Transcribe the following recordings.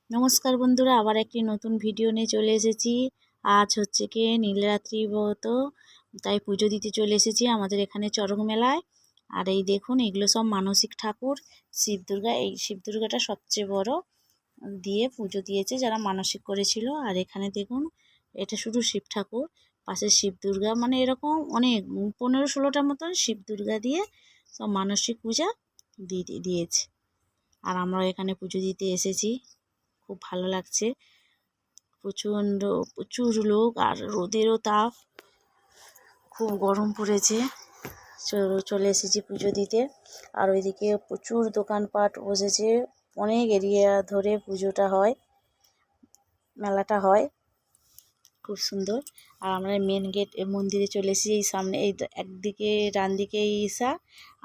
নমস্কার বন্ধুরা, আবার একটি নতুন ভিডিও নিয়ে চলে এসেছি। আজ হচ্ছে কি নীলরাত্রি ব্রত, তাই পুজো দিতে চলে এসেছি আমাদের এখানে চড়ক মেলায়। আর এই দেখুন, এগুলো সব মানসিক ঠাকুর। শিব দুর্গা, এই শিব দুর্গাটা সবচেয়ে বড়, দিয়ে পুজো দিয়েছে যারা মানসিক করেছিল। আর এখানে দেখুন, এটা শুধু শিব ঠাকুর, পাশে শিব দুর্গা, মানে এরকম অনেক 15-16টার মতন শিব দুর্গা দিয়ে সব মানসিক পূজা দিয়েছে। আর আমরা এখানে পুজো দিতে এসেছি, খুব ভালো লাগছে। প্রচুর লোক, আর রোদেরও তাপ, খুব গরম পড়েছে। চলে এসেছি পুজো দিতে। আর ওইদিকে প্রচুর দোকানপাট বসেছে, অনেক এরিয়া ধরে পুজোটা হয়, মেলাটা হয়, খুব সুন্দর। আর আমরা মেন গেট মন্দিরে চলে এসেছি। এই সামনে, এই একদিকে ডান দিকে ঈশা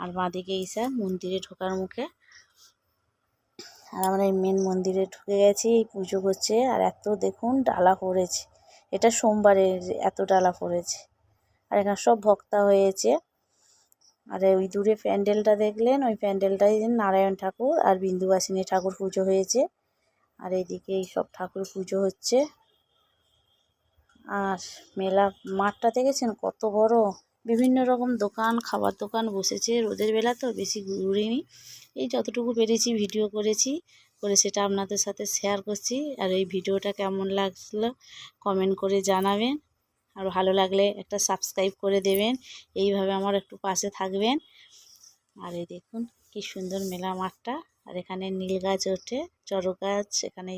আর বাঁ দিকে ঈশা, মন্দিরে ঢোকার মুখে। আর আমরা এই মেন মন্দিরে ঢুকে গেছি, এই পুজো করছে। আর এত দেখুন ডালা পড়েছে, এটা সোমবারে এত ডালা পড়েছে। আর এখানে সব ভক্তা হয়েছে। আর ওই দূরে প্যান্ডেলটা দেখলেন, ওই প্যান্ডেলটাই নারায়ণ ঠাকুর আর বিন্দুবাসিনী ঠাকুর পুজো হয়েছে। আর এইদিকে এই সব ঠাকুর পুজো হচ্ছে। আর মেলা মাঠটা দেখেছেন কত বড়, বিভিন্ন রকম দোকান, খাবার দোকান বসেছে। রোদের বেলা তো বেশি ঘুরিনি, এই যতটুকু পেরেছি ভিডিও করেছি, করে সেটা আপনাদের সাথে শেয়ার করছি। আর এই ভিডিওটা কেমন লাগলো কমেন্ট করে জানাবেন। আর ভালো লাগলে একটা সাবস্ক্রাইব করে দেবেন, এইভাবে আমার একটু পাশে থাকবেন। আর এই দেখুন কি সুন্দর মেলা মাঠটা। আর এখানে নীল গাছ ওঠে, চড়ক গাছ এখানে